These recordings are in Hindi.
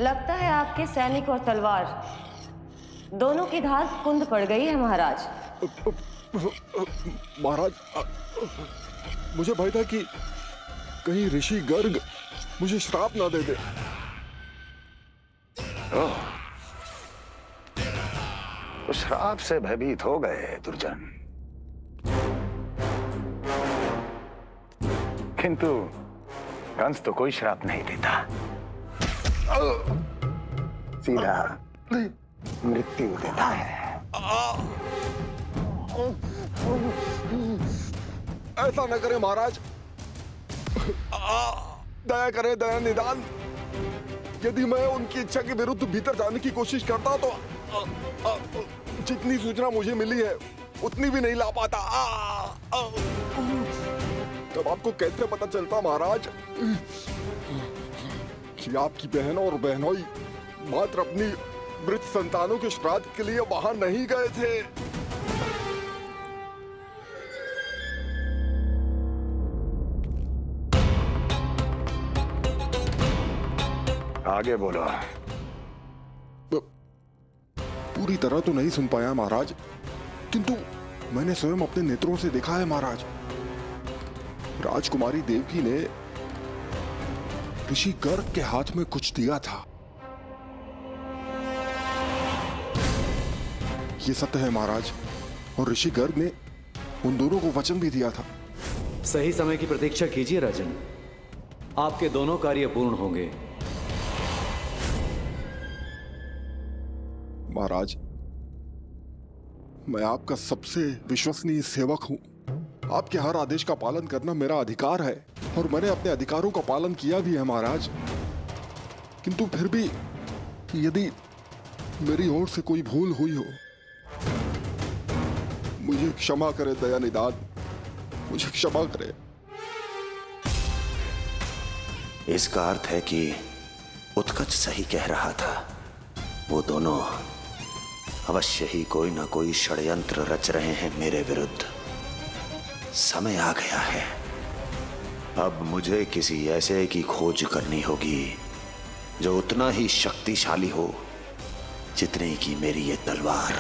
लगता है आपके सैनिक और तलवार दोनों की धार कुंद पड़ गई है महाराज। महाराज, मुझे भय था कि कहीं ऋषि गर्ग मुझे श्राप ना दे दे। तो श्राप से भयभीत हो गए दुर्जन, किंतु कंस तो कोई श्राप नहीं देता, सीधा मृत्यु देता है। ऐसा न करे महाराज, दया करे, दया निदान। यदि मैं उनकी इच्छा के विरुद्ध भीतर जाने की कोशिश करता तो जितनी सूचना मुझे मिली है उतनी भी नहीं ला पाता। तब आपको कैसे पता चलता महाराज कि आपकी बहन और बहनोई मात्र अपनी मृत संतानों के श्राद्ध के लिए वहां नहीं गए थे? आगे बोलो। पूरी तरह तो नहीं सुन पाया महाराज, किंतु मैंने स्वयं अपने नेत्रों से देखा है महाराज। राजकुमारी देवकी ने ऋषि गर्ग के हाथ में कुछ दिया था। ये सत्य है महाराज, और ऋषि गर्ग ने उन दोनों को वचन भी दिया था। सही समय की प्रतीक्षा कीजिए राजन, आपके दोनों कार्य पूर्ण होंगे। महाराज, मैं आपका सबसे विश्वसनीय सेवक हूं। आपके हर आदेश का पालन करना मेरा अधिकार है, और मैंने अपने अधिकारों का पालन किया भी है महाराज। किंतु फिर भी यदि मेरी ओर से कोई भूल हुई हो, मुझे क्षमा करे दया निदान, मुझे क्षमा करे। इसका अर्थ है कि उत्कच सही कह रहा था। वो दोनों अवश्य ही कोई ना कोई षड्यंत्र रच रहे हैं मेरे विरुद्ध। समय आ गया है, अब मुझे किसी ऐसे की खोज करनी होगी जो उतना ही शक्तिशाली हो जितने की मेरी ये तलवार।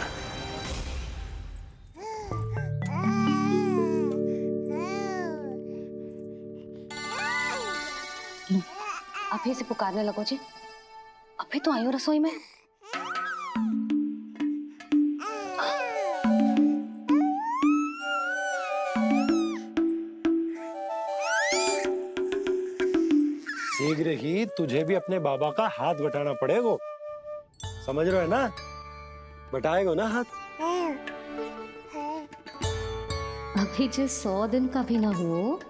अभी से पुकारने लगो जी, अभी तो आई हो रसोई में। शीघ्र ही तुझे भी अपने बाबा का हाथ बटाना पड़ेगा, समझ रहे हो ना? बटाएगा ना हाथ? अभी जे 100 दिन का भी ना हो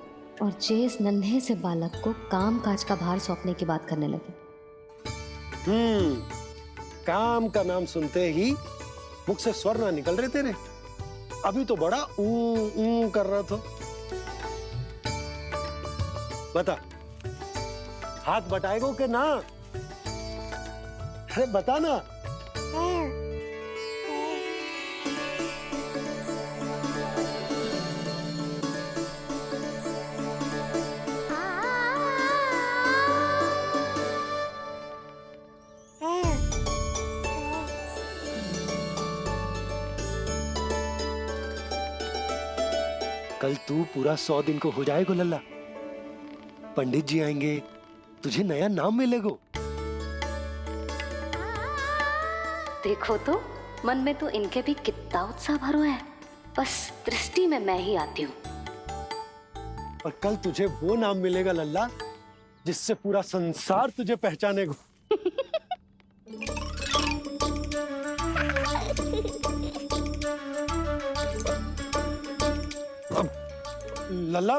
और जे इस नन्हे से बालक को काम काज का भार सौंपने की बात करने लगे। काम का नाम सुनते ही मुख से स्वर ना निकल रहे तेरे। अभी तो बड़ा ऊ कर रहा था। बता, हाथ बटाएगो के ना? अरे बता ना। कल तू पूरा 100 दिन को हो जाएगा लल्ला। पंडित जी आएंगे, तुझे नया नाम मिलेगा। देखो तो मन में तो इनके भी कितना उत्साह भरो है, बस दृष्टि में मैं ही आती हूँ। और कल तुझे वो नाम मिलेगा लल्ला जिससे पूरा संसार तुझे पहचानेगा। लल्ला,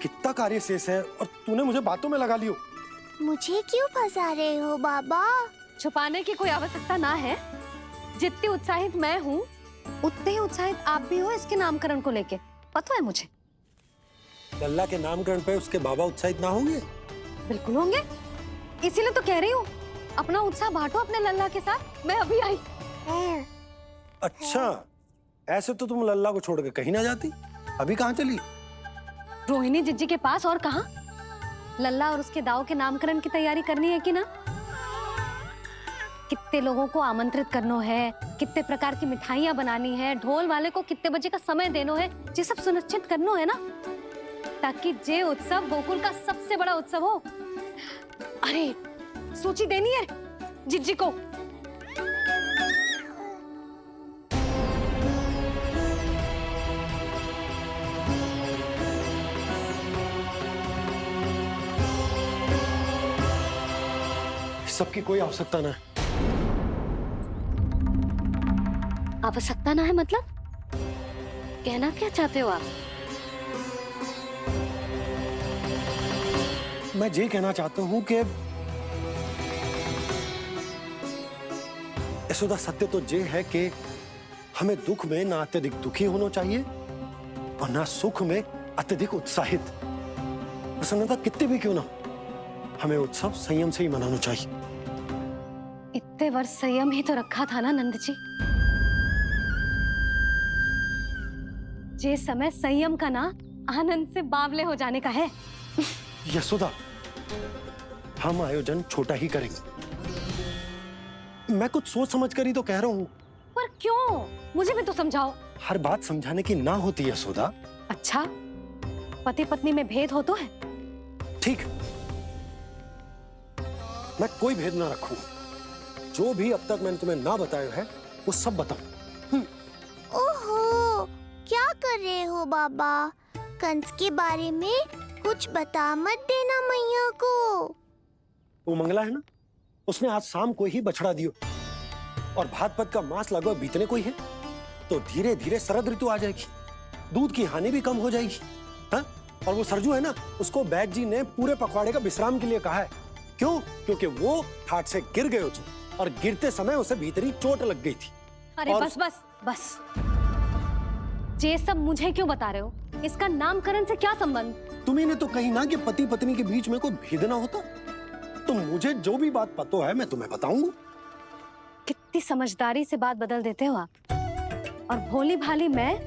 कितना कार्य शेष है और तूने मुझे बातों में लगा लियो। मुझे क्यों फंसा रहे हो बाबा? छुपाने की कोई आवश्यकता ना है। जितनी उत्साहित मैं हूँ उतने ही उत्साहित आप भी हो इसके नामकरण को लेके, पता है मुझे। लल्ला के नामकरण पे उसके बाबा उत्साहित ना होंगे? बिल्कुल होंगे, इसीलिए तो कह रही हूँ अपना उत्साह बांटो अपने लल्ला के साथ। मैं अभी आई। अच्छा, ऐसे तो तुम लल्ला को छोड़ के कहीं ना जाती। अभी कहाँ चली? रोहिणी जिज्जी के पास, और कहाँ? लल्ला और उसके दाव के नामकरण की तैयारी करनी है कि ना? कितने लोगों को आमंत्रित करना है, कितने प्रकार की मिठाइयां बनानी है, ढोल वाले को कितने बजे का समय देना है, ये सब सुनिश्चित करना है ना, ताकि जे उत्सव गोकुल का सबसे बड़ा उत्सव हो। अरे सूची देनी है जिज्जी को। सबकी कोई आवश्यकता ना है। आवश्यकता ना है मतलब? कहना क्या चाहते हो आप? मैं ये कहना चाहता हूं कि यशोदा, सत्य तो ये है कि हमें दुख में ना अत्यधिक दुखी होना चाहिए और ना सुख में अत्यधिक उत्साहित। प्रसन्नता कितनी भी क्यों ना, हमें उत्सव संयम से ही मनाना चाहिए। इतने वर्ष संयम ही तो रखा था ना नंद जी। ये समय संयम का ना आनंद से बावले हो जाने का है। यशोदा, हम आयोजन छोटा ही करेंगे। मैं कुछ सोच समझ कर ही तो कह रहा हूँ। पर क्यों? मुझे भी तो समझाओ। हर बात समझाने की ना होती यशोदा। अच्छा, पति पत्नी में भेद हो तो है? ठीक, मैं कोई भेद ना रखूं। जो भी अब तक मैंने तुम्हें ना बताया है वो सब बताऊं। ओहो, क्या कर रहे हो बाबा? कंस के बारे में कुछ बता मत देना मैया को। वो मंगला है ना, उसने आज शाम को ही बछड़ा दियो और भात पद का मांस लगभग बीतने को ही है, तो धीरे धीरे शरद ऋतु आ जाएगी, दूध की हानि भी कम हो जाएगी। हाँ? और वो सरजू है ना, उसको बैद जी ने पूरे पखवाड़े का विश्राम के लिए कहा है। क्यों? क्योंकि वो ठाट से गिर गए थे और गिरते समय उसे भीतरी चोट लग गई थी। अरे और... बस बस बस, ये सब मुझे क्यों बता रहे हो? इसका नामकरण से क्या संबंध? तुम्ही ने तो कही ना कि पति पत्नी के बीच में कोई भेद ना होता, तो मुझे जो भी बात पता है मैं तुम्हें बताऊंगा। कितनी समझदारी से बात बदल देते हो आप, और भोली भाली मैं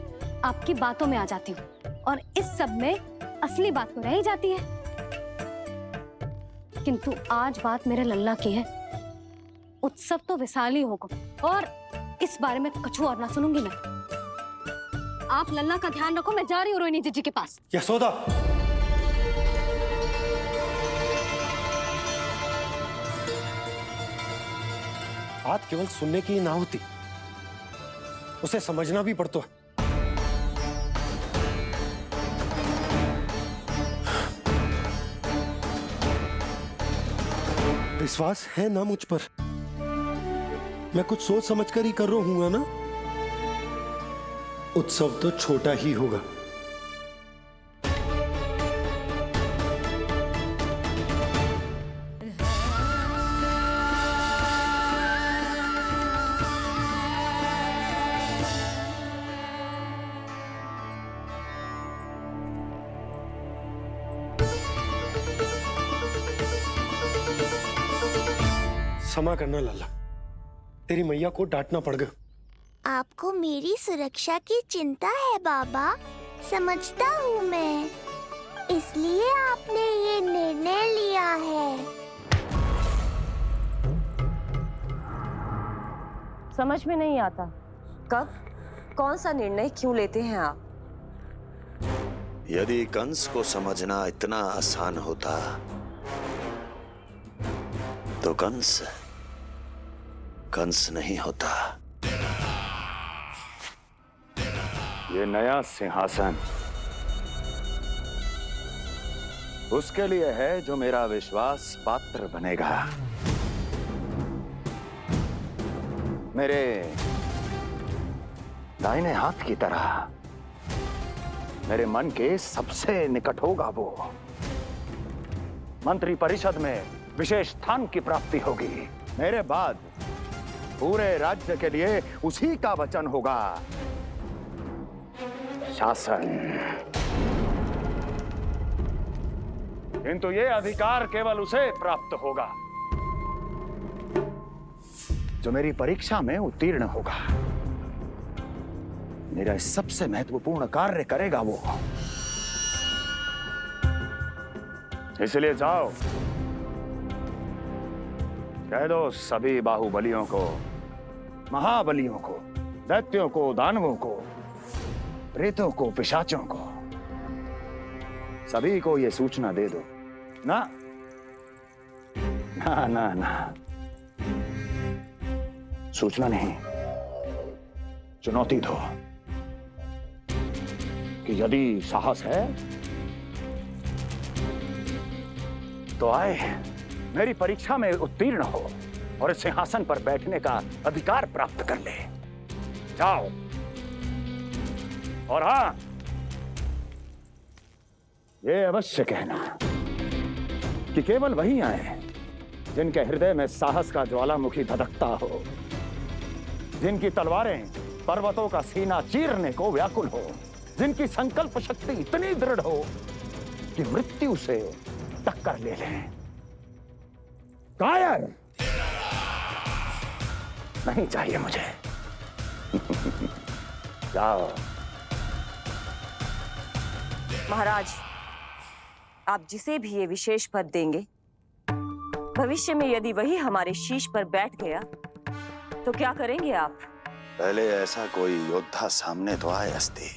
आपकी बातों में आ जाती हूँ और इस सब में असली बात तो रह ही जाती है। किंतु आज बात मेरे लल्ला की है। उत्सव तो विशाल ही होगा और इस बारे में कछु और ना सुनूंगी मैं। आप लल्ला का ध्यान रखो, मैं जा रही हूँ रोहिणी जीजी के पास। यशोदा, बात केवल सुनने की ना होती, उसे समझना भी पड़ता है। विश्वास है ना मुझ पर? मैं कुछ सोच समझ कर ही कर रहा हूँ ना। उत्सव तो छोटा ही होगा। क्षमा करना लल्ला, तेरी मैया को डांटना पड़ गया। आपको मेरी सुरक्षा की चिंता है बाबा, समझता हूँ मैं, इसलिए आपने ये निर्णय लिया है। समझ में नहीं आता कब कौन सा निर्णय क्यों लेते हैं आप। यदि कंस को समझना इतना आसान होता तो कंस नहीं होता। ये नया सिंहासन उसके लिए है जो मेरा विश्वास पात्र बनेगा। मेरे दाहिने हाथ की तरह मेरे मन के सबसे निकट होगा वो। मंत्री परिषद में विशेष स्थान की प्राप्ति होगी। मेरे बाद पूरे राज्य के लिए उसी का वचन होगा। शासन। किंतु ये अधिकार केवल उसे प्राप्त होगा जो मेरी परीक्षा में उत्तीर्ण होगा। मेरा सबसे महत्वपूर्ण कार्य करेगा वो। इसलिए जाओ, कह दो सभी बाहुबलियों को, महाबलियों को, दैत्यों को, दानवों को, प्रेतों को, पिशाचों को, सभी को ये सूचना दे दो ना। ना ना ना, सूचना नहीं, चुनौती दो कि यदि साहस है तो आए, मेरी परीक्षा में उत्तीर्ण हो और इस सिंहासन पर बैठने का अधिकार प्राप्त कर ले। जाओ। और हां, ये अवश्य कहना कि केवल वही आए जिनके हृदय में साहस का ज्वालामुखी धधकता हो, जिनकी तलवारें पर्वतों का सीना चीरने को व्याकुल हो, जिनकी संकल्प शक्ति इतनी दृढ़ हो कि मृत्यु से टक्कर ले लें। कायर नहीं चाहिए मुझे। जाओ। महाराज, आप जिसे भी ये विशेष पद देंगे, भविष्य में यदि वही हमारे शीश पर बैठ गया तो क्या करेंगे आप? पहले ऐसा कोई योद्धा सामने तो आए अस्ति,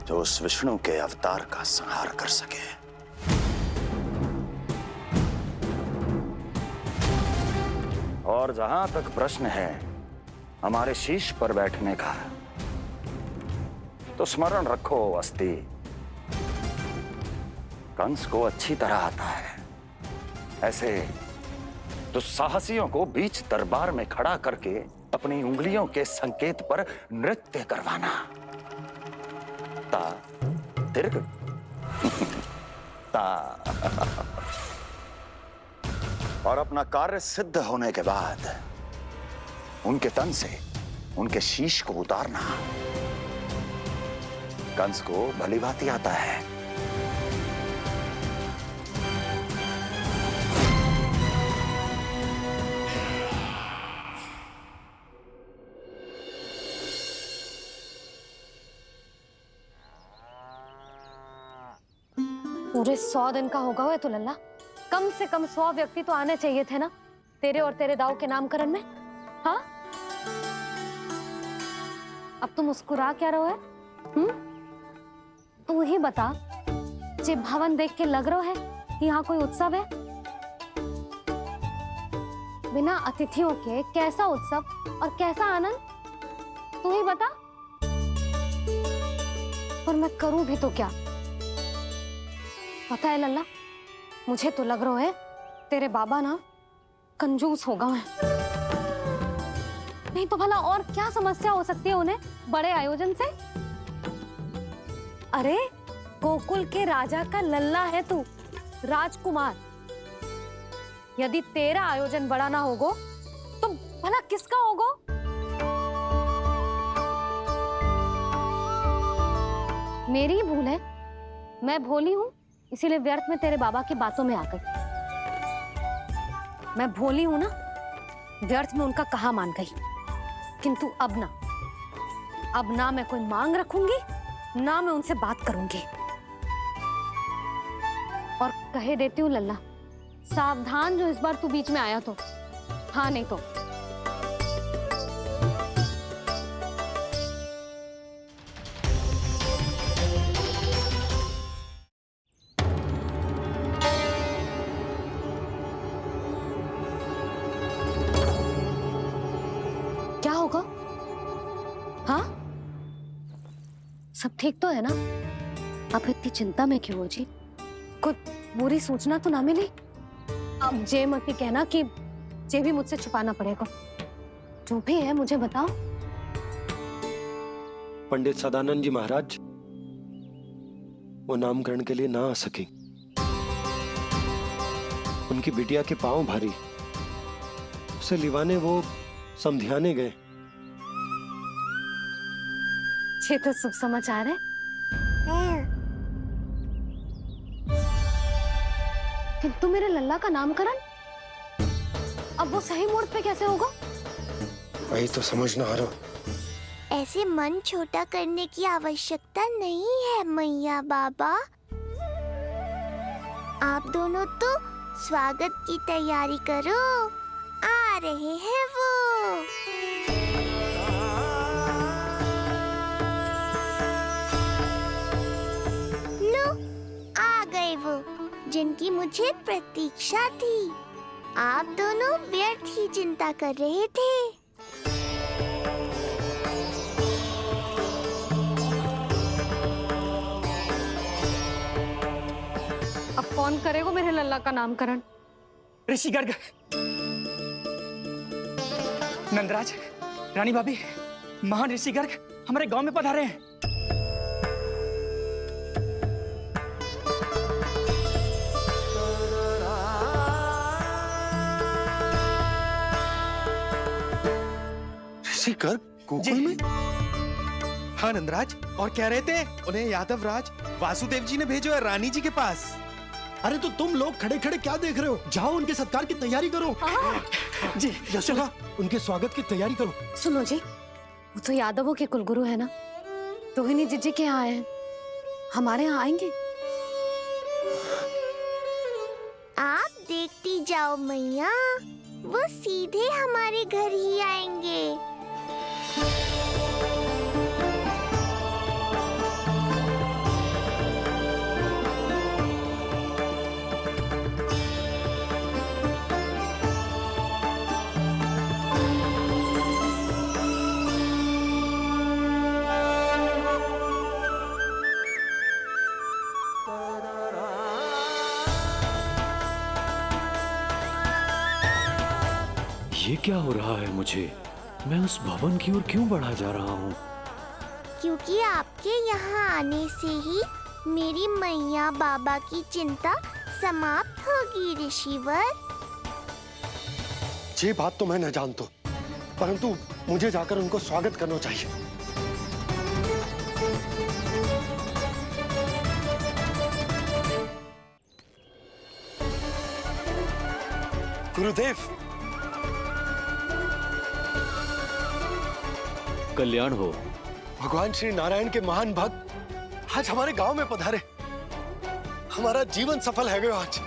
जो उस विष्णु के अवतार का संहार कर सके। और जहां तक प्रश्न है हमारे शीश पर बैठने का, तो स्मरण रखो अस्ति, कंस को अच्छी तरह आता है ऐसे दुस्साहसियों को बीच दरबार में खड़ा करके अपनी उंगलियों के संकेत पर नृत्य करवाना। ता दीर्घ ता और अपना कार्य सिद्ध होने के बाद उनके तन से उनके शीश को उतारना। कंस को भली भांति आता है। पूरे 100 दिन का होगा हुआ तो लल्ला, कम से कम 100 व्यक्ति तो आने चाहिए थे ना तेरे और तेरे दाऊ के नामकरण में। हाँ, अब तुम मुस्कुरा क्या रहो है? तू ही बता, जे भवन देख के लग रहा है कि यहाँ कोई उत्सव है? बिना अतिथियों के कैसा उत्सव और कैसा आनंद, तू ही बता। और मैं करूं भी तो क्या? पता है लल्ला, मुझे तो लग रहा है तेरे बाबा ना कंजूस होगा है। नहीं तो भला और क्या समस्या हो सकती है उन्हें बड़े आयोजन से? अरे गोकुल के राजा का लल्ला है तू, राजकुमार। यदि तेरा आयोजन बड़ा ना होगो तो भला किसका होगो? मेरी ही भूल है, मैं भोली हूं, इसीलिए व्यर्थ में तेरे बाबा की बातों में आ गई। मैं भोली हूं ना, व्यर्थ में उनका कहा मान गई। किंतु अब ना मैं कोई मांग रखूंगी, ना मैं उनसे बात करूंगी। और कहे देती हूँ लल्ला, सावधान जो इस बार तू बीच में आया तो। हाँ नहीं तो क्या होगा? हाँ, सब ठीक तो है ना? आप इतनी चिंता में क्यों हो जी? कुछ बुरी सूचना तो ना मिली? अब जे मत ही कहना कि जे भी मुझसे छुपाना पड़ेगा। जो भी है मुझे बताओ। पंडित सदानंद जी महाराज वो नामकरण के लिए ना आ सके। उनकी बिटिया के पांव भारी, उसे लिवाने वो समझाने गए। ये तो शुभ समाचार है। किंतु मेरे लल्ला का नामकरण अब वो सही मुहूर्त पे कैसे होगा? वही तो समझ ना आ रहा। ऐसे मन छोटा करने की आवश्यकता नहीं है मैया बाबा। आप दोनों तो स्वागत की तैयारी करो, आ रहे हैं वो। लो, आ गए वो जिनकी मुझे प्रतीक्षा थी। आप दोनों व्यर्थ ही चिंता कर रहे थे। अब कौन करेगा मेरे लल्ला का नामकरण? ऋषि गर्ग, नंदराज, रानी भाभी, महान ऋषि गर्ग हमारे गांव में पधारे हैं। ऋषि गर्ग गोकुल में? हाँ नंदराज, और कह रहे थे उन्हें यादव राज वासुदेव जी ने भेजो है रानी जी के पास। अरे तो तुम लोग खड़े खड़े क्या देख रहे हो? जाओ उनके सत्कार की तैयारी करो। जी यशोदा, उनके स्वागत की तैयारी करो। सुनो जी, वो तो यादवों के कुलगुरु है ना, रोहिणी जीजी के यहाँ आए हैं, हमारे यहाँ आएंगे। आप देखती जाओ मैया, वो सीधे हमारे घर ही आएंगे। ये क्या हो रहा है मुझे? मैं उस भवन की ओर क्यों बढ़ा जा रहा हूँ? क्योंकि आपके यहाँ आने से ही मेरी मैया बाबा की चिंता समाप्त होगी ऋषिवर। ये बात तो मैं न जानता, परंतु मुझे जाकर उनको स्वागत करना चाहिए। गुरुदेव, कल्याण हो। भगवान श्री नारायण के महान भक्त आज हमारे गांव में पधारे। हमारा जीवन सफल है गयो आज।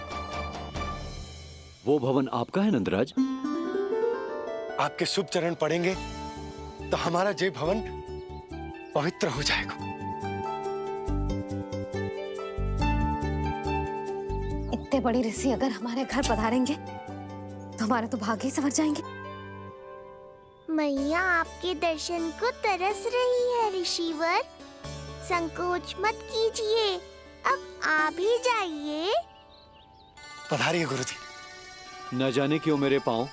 वो भवन आपका है नंदराज? आपके शुभ चरण पड़ेंगे तो हमारा जय भवन पवित्र हो जाएगा। इतने बड़ी ऋषि अगर हमारे घर पधारेंगे तो हमारे तो भाग्य ही संवर जाएंगे। मैया आपके दर्शन को तरस रही है ऋषिवर। संकोच मत कीजिए, अब आ भी जाइए। पधारिए गुरुजी। न जाने क्यों मेरे पांव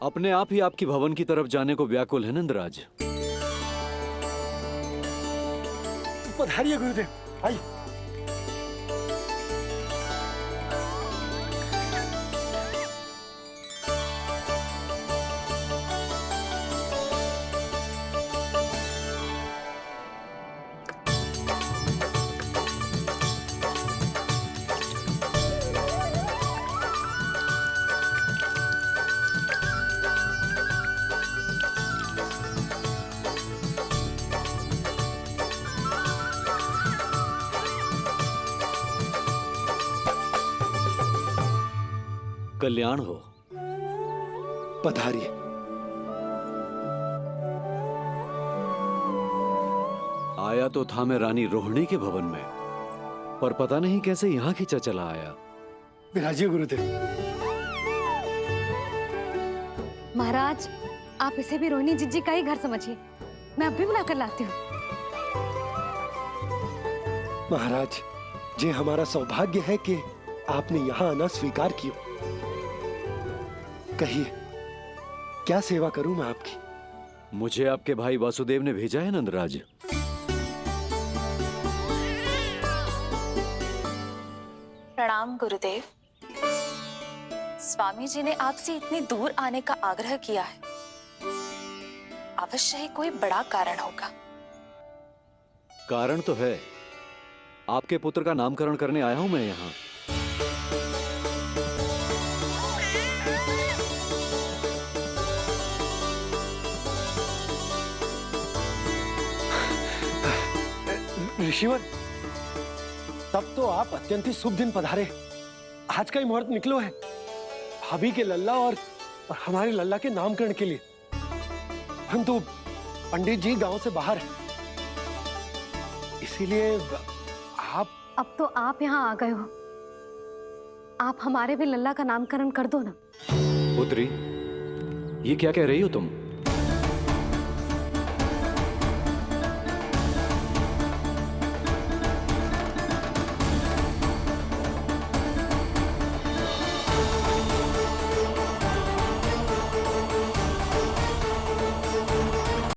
अपने आप ही आपकी भवन की तरफ जाने को व्याकुल है नंदराज। पधारिए गुरुदेव, आइए। कल्याण हो। पधारिए। आया तो था मैं रानी रोहिणी के भवन में, पर पता नहीं कैसे यहाँ खींचा चला आया। विराजिए गुरुदेव। महाराज, आप इसे भी रोहिणी जीजी का ही घर समझिए, मैं अब भी बुला कर लाती हूँ। महाराज, ये हमारा सौभाग्य है कि आपने यहाँ आना स्वीकार किया। कहिए, क्या सेवा करूं मैं आपकी? मुझे आपके भाई वासुदेव ने भेजा है नंदराज। प्रणाम गुरुदेव। स्वामी जी ने आपसे इतनी दूर आने का आग्रह किया है, अवश्य ही कोई बड़ा कारण होगा। कारण तो है, आपके पुत्र का नामकरण करने आया हूं मैं यहाँ। ऋषिवर, तब तो आप अत्यंत ही शुभ दिन पधारे। आज का ही मुहूर्त निकलो है भाभी के लल्ला और हमारे लल्ला के नामकरण के लिए। परंतु पंडित जी गांव से बाहर है, इसीलिए आप। अब तो आप यहाँ आ गए हो, आप हमारे भी लल्ला का नामकरण कर दो ना। पुत्री, ये क्या कह रही हो तुम?